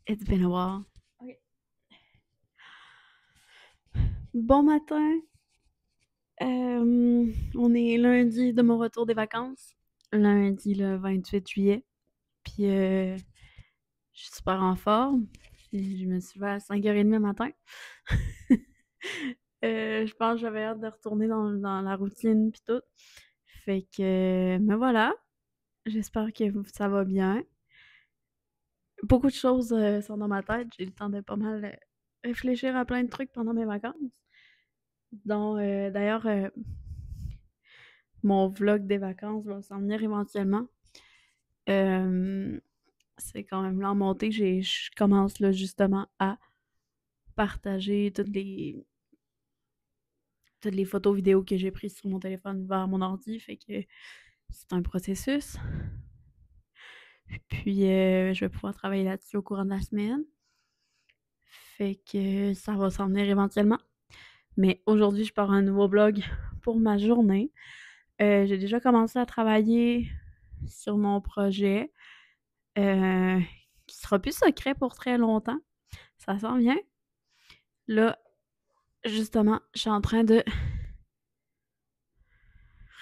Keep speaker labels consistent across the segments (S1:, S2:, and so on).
S1: It's been a while. OK. Bon matin. On est lundi de mon retour des vacances. Lundi le 28 juillet. Puis je suis super en forme. Puis je me suis levée à 5h30 le matin. Je pense que j'avais hâte de retourner dans la routine puis tout. Fait que me voilà. J'espère que ça va bien. Beaucoup de choses sont dans ma tête. J'ai le temps de pas mal réfléchir à plein de trucs pendant mes vacances. Donc, d'ailleurs, mon vlog des vacances va s'en venir éventuellement. Euh, c'est quand même là en montée. Je commence là justement à partager toutes les photos vidéos que j'ai prises sur mon téléphone vers mon ordi. Fait que c'est un processus. Puis je vais pouvoir travailler là-dessus au courant de la semaine. Fait que ça va s'en venir éventuellement. Mais aujourd'hui, je pars un nouveau blog pour ma journée. J'ai déjà commencé à travailler sur mon projet, qui sera plus secret pour très longtemps. Ça s'en vient. Là, justement, je suis en train de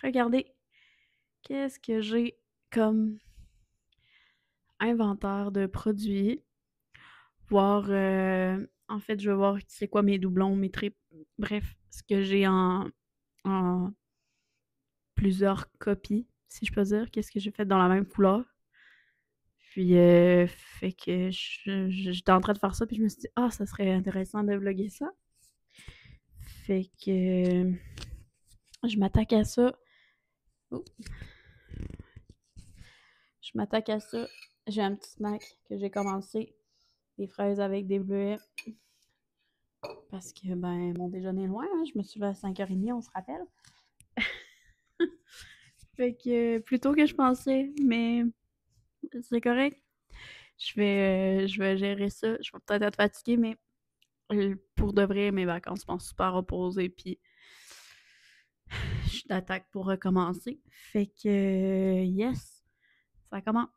S1: regarder qu'est-ce que j'ai comme inventaire de produits. Voir, en fait, je vais voir c'est quoi mes doublons, mes tripes. Bref, ce que j'ai en plusieurs copies, si je peux dire. Qu'est-ce que j'ai fait dans la même couleur. Puis, fait que j'étais en train de faire ça, puis je me suis dit, ah, ça serait intéressant de vlogger ça. Fait que je m'attaque à ça. Oh. Je m'attaque à ça. J'ai un petit snack que j'ai commencé. Des fraises avec des bleuets. Parce que, ben, mon déjeuner est loin. Hein. Je me suis levée à 5h30, on se rappelle. Fait que, plus tôt que je pensais, mais c'est correct. Je vais gérer ça. Je vais peut-être être fatiguée, mais pour de vrai, mes vacances sont super reposées. Puis, je suis d'attaque pour recommencer. Fait que, yes, ça commence.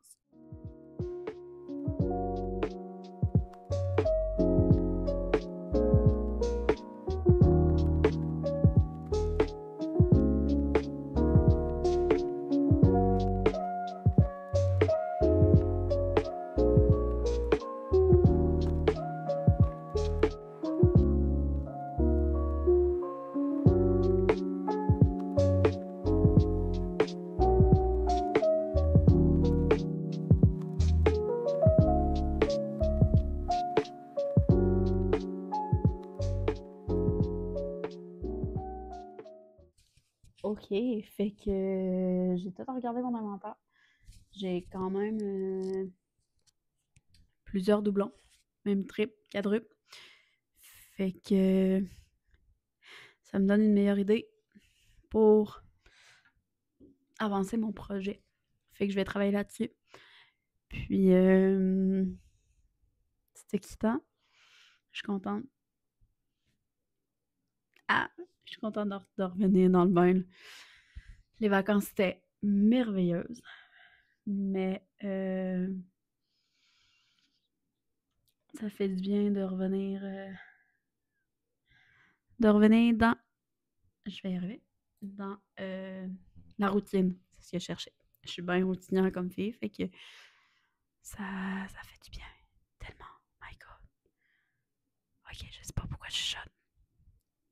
S1: OK, fait que j'ai tout regardé mon inventaire. J'ai quand même plusieurs doublons, même triple, quadruple. Fait que ça me donne une meilleure idée pour avancer mon projet. Fait que je vais travailler là-dessus. Puis, c'est excitant. Je suis contente. Ah, je suis contente de revenir dans le bain. Là. Les vacances étaient merveilleuses. Mais ça fait du bien de revenir dans. Je vais y arriver. Dans la routine. C'est ce que je cherchais. Je suis bien routinière comme fille, fait que ça fait du bien. Tellement. My God. Ok, je sais pas pourquoi je chuchote.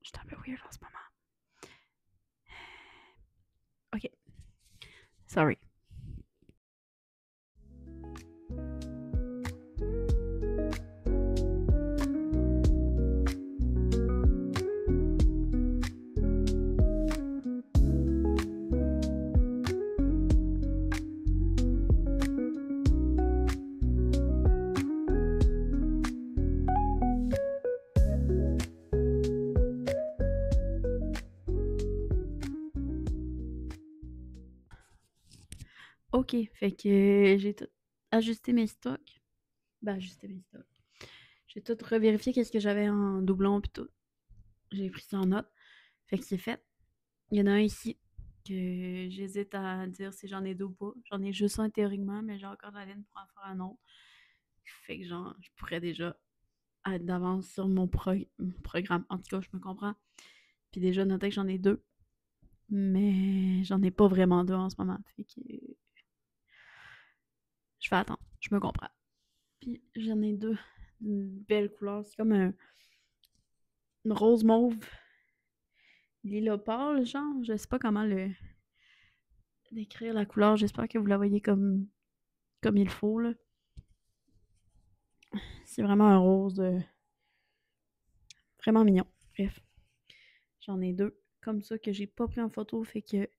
S1: Je suis un peu weird en ce moment. Ok. Sorry. Ok, fait que j'ai tout ajusté mes stocks. Ben, ajusté mes stocks. J'ai tout revérifié qu'est-ce que j'avais en doublon pis tout. J'ai pris ça en note. Fait que c'est fait. Il y en a un ici que j'hésite à dire si j'en ai deux ou pas. J'en ai juste un théoriquement, mais j'ai encore de la laine pour en faire un autre. Fait que genre, je pourrais déjà être d'avance sur mon programme. En tout cas, je me comprends. Puis déjà, notez que j'en ai deux. Mais j'en ai pas vraiment deux en ce moment. Fait que je fais attendre. Je me comprends. Puis j'en ai deux d'une belle couleur. C'est comme un rose mauve. Lila pâle, genre. Je sais pas comment le décrire la couleur. J'espère que vous la voyez comme il faut, là. C'est vraiment un rose vraiment mignon. Bref. J'en ai deux comme ça que j'ai pas pris en photo. Fait que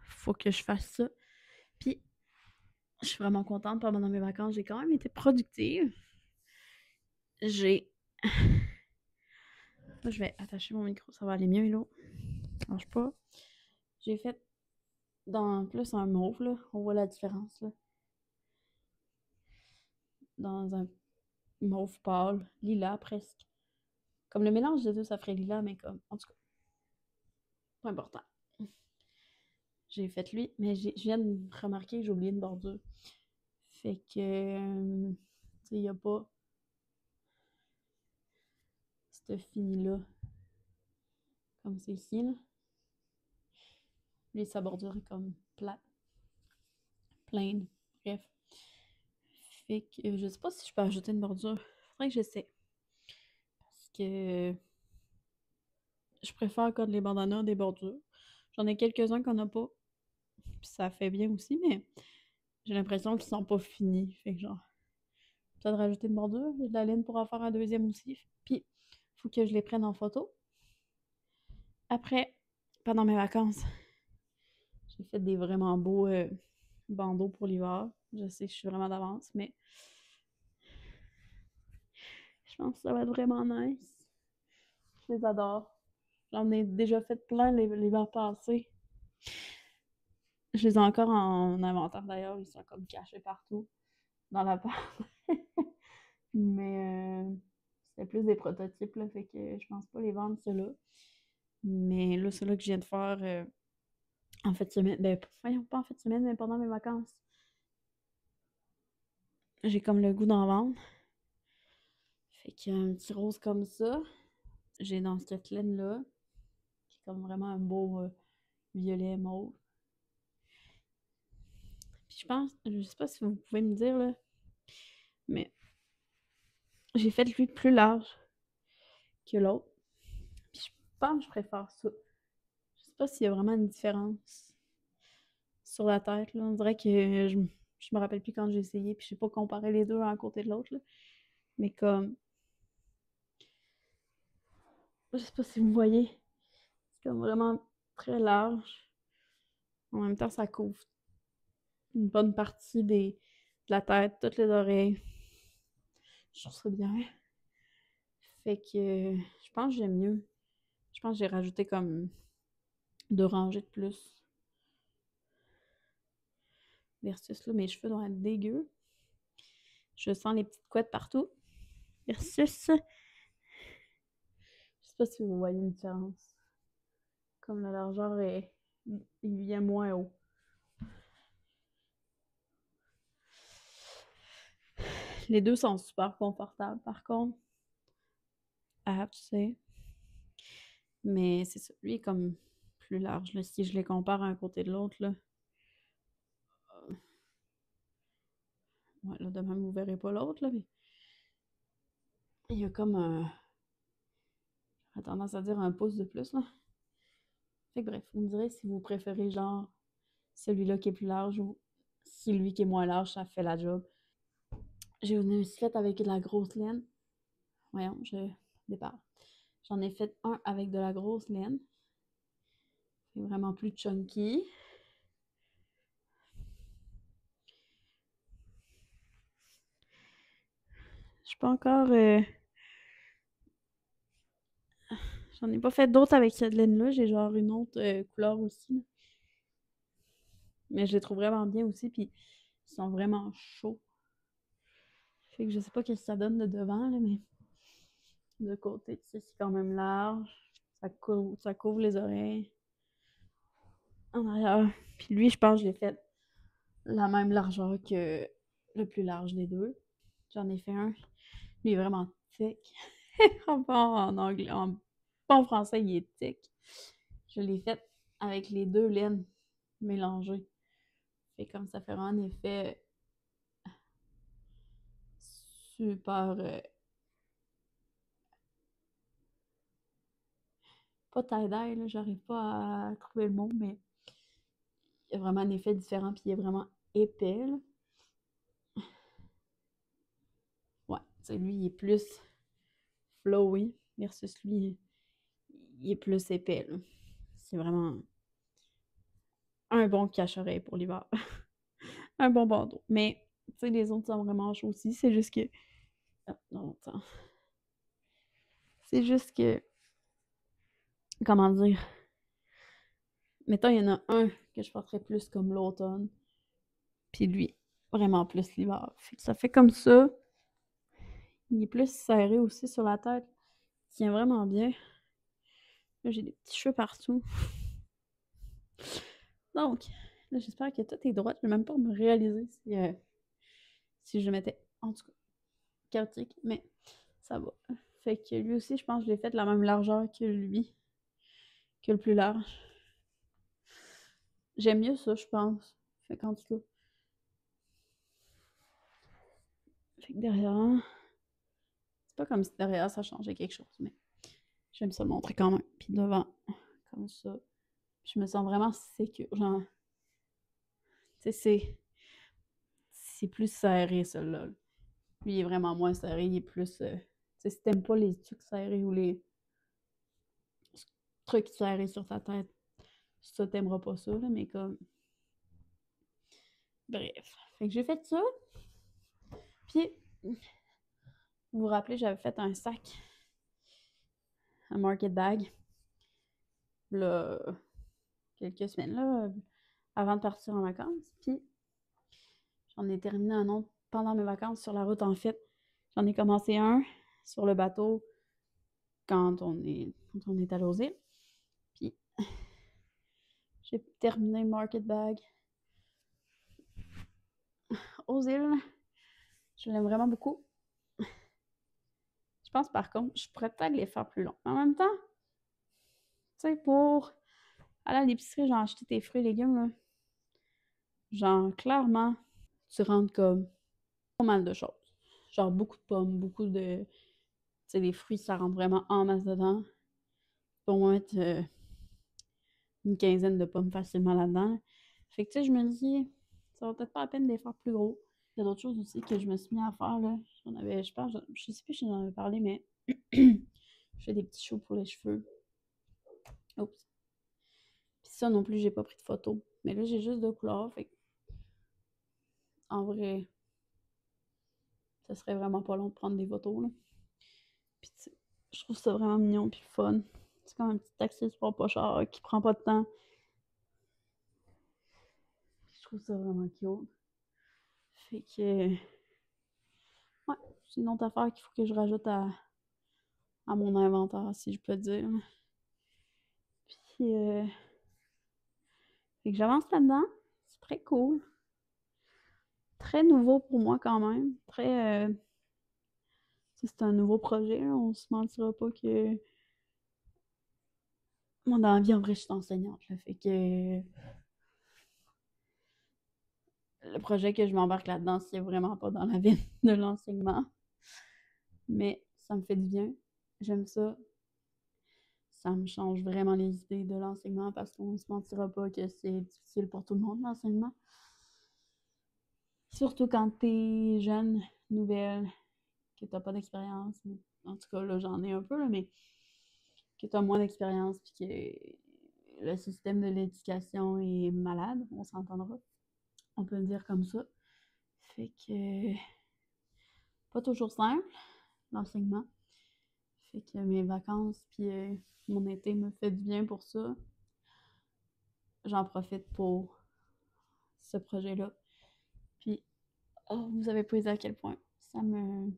S1: faut que je fasse ça. Puis je suis vraiment contente pendant mes vacances. J'ai quand même été productive. J'ai. Là, je vais attacher mon micro, ça va aller mieux, là. Ça marche pas. J'ai fait dans plus un mauve, là. On voit la différence, là. Dans un mauve pâle, lilas presque. Comme le mélange des deux, ça ferait lilas, mais comme. En tout cas, pas important. J'ai fait lui, mais je viens de remarquer que j'ai oublié une bordure. Fait que. Tu sais, il n'y a pas cette fini-là. Comme c'est ici, là. Lui, sa bordure est comme plate. Pleine. Bref. Fait que je sais pas si je peux ajouter une bordure. Faudrait que j'essaie. Parce que je préfère quand les bandanas ont des bordures. J'en ai quelques-uns qu'on n'a pas. Puis ça fait bien aussi, mais j'ai l'impression qu'ils sont pas finis. Fait que genre, peut-être rajouter une bordure. J'ai de la laine pour en faire un deuxième aussi. Puis, faut que je les prenne en photo. Après, pendant mes vacances, j'ai fait des vraiment beaux bandeaux pour l'hiver. Je sais que je suis vraiment d'avance, mais je pense que ça va être vraiment nice. Je les adore. J'en ai déjà fait plein l'hiver passé. Je les ai encore en inventaire d'ailleurs. Ils sont comme cachés partout dans la part. Mais c'était plus des prototypes, là, fait que je pense pas les vendre, ceux-là. Mais là, ceux-là que je viens de faire en fait semaine, ben, voyons, pas en fait semaine, mais pendant mes vacances. J'ai comme le goût d'en vendre. Fait qu'il y a un petit rose comme ça. J'ai dans cette laine-là, qui est comme vraiment un beau violet mauve. Puis je pense, je sais pas si vous pouvez me dire, là, mais j'ai fait lui plus large que l'autre. Puis je pense que je préfère ça. Je sais pas s'il y a vraiment une différence sur la tête, là. On dirait que je me rappelle plus quand j'ai essayé, puis je sais pas comparer les deux à côté de l'autre, là. Mais comme, je sais pas si vous voyez, c'est comme vraiment très large. En même temps, ça couvre une bonne partie de la tête, toutes les oreilles. Je trouve ça bien. Fait que je pense que j'aime mieux. Je pense que j'ai rajouté comme 2 rangées de plus. Versus là, mes cheveux doivent être dégueux. Je sens les petites couettes partout. Versus, je sais pas si vous voyez une différence. Comme la largeur est, il vient moins haut. Les deux sont super confortables, par contre. Ah, tu sais. Mais c'est ça. Lui est comme plus large. Là. Si je les compare un côté de l'autre, là. Ouais, là, de même, vous verrez pas l'autre, là, mais. Il y a comme un. J'ai tendance à dire un pouce de plus, là. Fait que bref, vous me direz si vous préférez, genre, celui-là qui est plus large ou si lui qui est moins large, ça fait la job. J'ai aussi fait avec de la grosse laine. Voyons, je départ. J'en ai fait un avec de la grosse laine. C'est vraiment plus chunky. Je suis pas encore. J'en ai pas fait d'autres avec cette laine-là. J'ai genre une autre couleur aussi. Là. Mais je les trouve vraiment bien aussi. Puis ils sont vraiment chauds. Fait que je sais pas ce que ça donne de devant, là, mais de côté, tu sais, c'est quand même large. Ça couvre les oreilles. En arrière. Puis lui, je pense que je l'ai fait la même largeur que le plus large des deux. J'en ai fait un. Lui est vraiment thick. En anglais, pas en français, il est thick. Je l'ai fait avec les deux laines mélangées. Fait comme ça fait vraiment un effet super. Pas tie-dye, là, j'arrive pas à trouver le mot, mais il y a vraiment un effet différent, puis il est vraiment épais. Là. Ouais, tu sais, lui, il est plus flowy versus lui, il est plus épais. Là. C'est vraiment un bon cache-oreille pour l'hiver. Un bon bandeau. Mais, tu sais, les autres sont vraiment chauds aussi. C'est juste que. Ah, non, attends. C'est juste que. Comment dire? Mettons, il y en a un que je porterais plus comme l'automne. Puis lui, vraiment plus l'hiver. Ça fait comme ça. Il est plus serré aussi sur la tête. Il tient vraiment bien. Là, j'ai des petits cheveux partout. Donc, là, j'espère que tout est droit. Je ne vais même pas me réaliser si je le mettais, en tout cas, chaotique. Mais ça va. Fait que lui aussi, je pense que je l'ai fait de la même largeur que lui, que le plus large. J'aime mieux ça, je pense. Fait qu'en tout cas. Fait que derrière, c'est pas comme si derrière ça changeait quelque chose, mais j'aime ça le montrer quand même. Puis devant, comme ça. Je me sens vraiment sécure. Genre, tu sais, c'est plus serré, celui-là. Lui, il est vraiment moins serré. Il est plus. Tu sais, si t'aimes pas les trucs serrés ou les trucs serrés sur ta tête, ça, t'aimeras pas ça, là, mais comme. Bref. Fait que j'ai fait ça. Puis, vous vous rappelez, j'avais fait un sac, un market bag, là, quelques semaines, là, avant de partir en vacances. Puis, j'en ai terminé un autre pendant mes vacances sur la route, en fait. J'en ai commencé un sur le bateau quand on est allé aux îles. Puis, j'ai terminé Market Bag aux îles. Je l'aime vraiment beaucoup. Je pense par contre, je pourrais peut-être les faire plus longs. En même temps, tu sais, pour aller à l'épicerie, genre acheter tes fruits et légumes, là, genre clairement, tu rentres comme pas mal de choses. Genre beaucoup de pommes, beaucoup de. Tu sais, les fruits, ça rentre vraiment en masse dedans. Pour moi, mettre une quinzaine de pommes facilement là-dedans. Fait que tu sais, je me dis, ça va peut-être pas la peine de les faire plus gros. Il y a d'autres choses aussi que je me suis mis à faire, là. Je pense, je sais plus si j'en avais parlé, mais je fais des petits shows pour les cheveux. Oups. Puis ça non plus, j'ai pas pris de photos. Mais là, j'ai juste deux couleurs, fait que, en vrai, ça serait vraiment pas long de prendre des photos, là. Puis je trouve ça vraiment mignon puis fun. C'est comme un petit accessoire pas cher qui prend pas de temps. Je trouve ça vraiment cute. Fait que, ouais, c'est une autre affaire qu'il faut que je rajoute à mon inventaire, si je peux dire. Puis, fait que j'avance là-dedans. C'est très cool. Très nouveau pour moi quand même. Très. C'est un nouveau projet, là. On se mentira pas que. Moi, dans la vie, en vrai, je suis enseignante. Là, fait que le projet que je m'embarque là-dedans, c'est vraiment pas dans la vie de l'enseignement. Mais ça me fait du bien. J'aime ça. Ça me change vraiment les idées de l'enseignement parce qu'on ne se mentira pas que c'est difficile pour tout le monde, l'enseignement. Surtout quand t'es jeune, nouvelle, que t'as pas d'expérience. En tout cas, là, j'en ai un peu, là, mais que t'as moins d'expérience puis que le système de l'éducation est malade, on s'entendra. On peut le dire comme ça. Fait que pas toujours simple, l'enseignement. Fait que mes vacances puis mon été me fait du bien pour ça. J'en profite pour ce projet-là. Puis, oh, vous avez posé à quel point ça me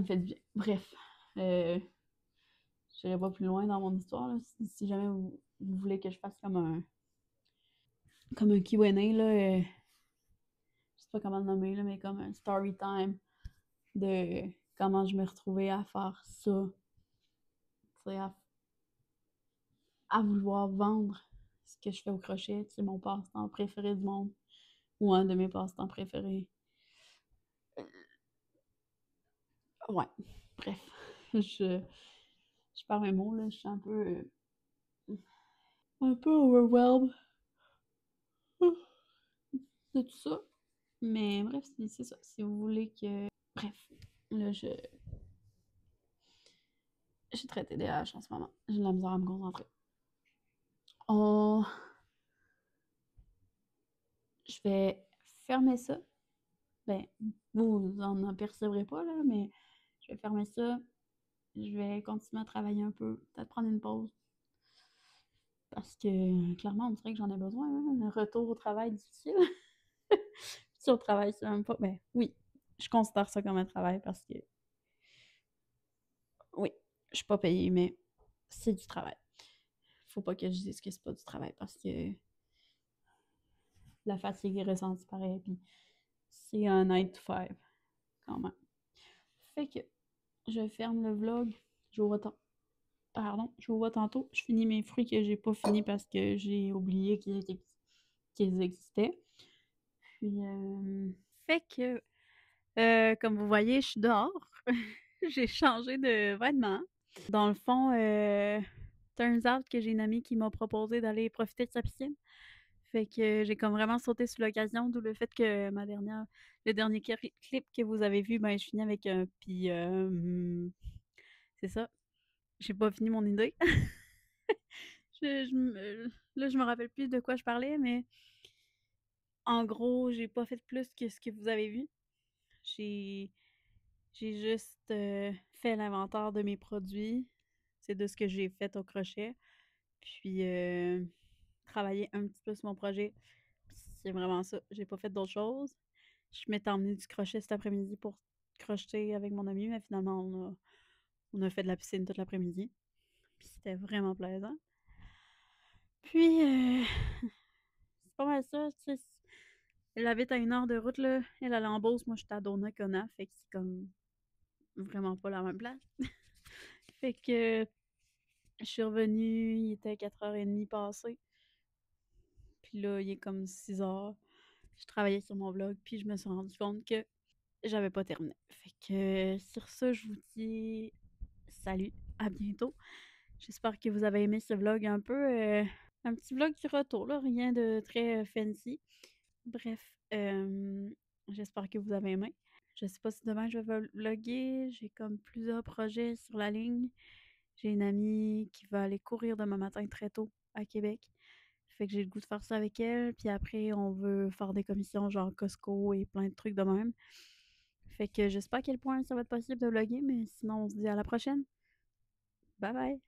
S1: fait du bien. Bref, je n'irai pas plus loin dans mon histoire. Là. Si jamais vous voulez que je fasse comme un Q&A, là, pas comment le nommer, là, mais comme un story time de comment je me retrouvais à faire ça. Tu sais, à vouloir vendre ce que je fais au crochet. C'est mon passe-temps préféré du monde. Ou un de mes passe-temps préférés. Ouais. Bref. Je, je perds mes mots, là. Je suis un peu overwhelmed de tout ça. Mais bref, c'est ça. Si vous voulez que. Bref. Là, je suis très TDAH en ce moment. J'ai de la misère à me concentrer. On... Je vais fermer ça. Ben, vous en apercevrez pas, là, mais je vais fermer ça. Je vais continuer à travailler un peu. Peut-être prendre une pause. Parce que clairement, on dirait que j'en ai besoin. Hein. Un retour au travail difficile. Si au travail, c'est même pas. Ben oui, je considère ça comme un travail parce que oui, je suis pas payée, mais c'est du travail. Faut pas que je dise que c'est pas du travail parce que la fatigue est ressentie pareil. Puis c'est un 9 to 5 quand même. Fait que je ferme le vlog. Je vous vois, pardon, je vous vois tantôt. Je finis mes fruits que j'ai pas fini parce que j'ai oublié qu'ils existaient. Puis, fait que, comme vous voyez, je suis dehors. J'ai changé de vêtements. Dans le fond, turns out que j'ai une amie qui m'a proposé d'aller profiter de sa piscine. Fait que j'ai comme vraiment sauté sur l'occasion, d'où le fait que le dernier clip que vous avez vu, ben je finis avec un puis c'est ça. J'ai pas fini mon idée. Là, je me rappelle plus de quoi je parlais, mais en gros, j'ai pas fait plus que ce que vous avez vu. J'ai j'ai juste fait l'inventaire de mes produits. C'est de ce que j'ai fait au crochet. Puis travailler un petit peu sur mon projet. C'est vraiment ça. J'ai pas fait d'autres choses. Je m'étais emmené du crochet cet après-midi pour crocheter avec mon ami, mais finalement, on a fait de la piscine toute l'après-midi. Puis c'était vraiment plaisant. Puis, c'est pas mal ça. Tu sais, elle habite à 1 heure de route, là. Elle est en Beauce, moi, j'étais à Donnacona. Fait que c'est comme vraiment pas la même place. Fait que je suis revenue, il était 4h30 passé. Puis là, il est comme 6h. Je travaillais sur mon vlog, puis je me suis rendu compte que j'avais pas terminé. Fait que sur ça, je vous dis salut, à bientôt. J'espère que vous avez aimé ce vlog un petit vlog du retour, là, rien de très fancy. Bref, j'espère que vous avez aimé. Je sais pas si demain je vais vlogger, j'ai comme plusieurs projets sur la ligne. J'ai une amie qui va aller courir demain matin très tôt à Québec. Fait que j'ai le goût de faire ça avec elle. Puis après, on veut faire des commissions genre Costco et plein de trucs de même. Fait que je sais pas à quel point ça va être possible de vlogger, mais sinon on se dit à la prochaine. Bye bye!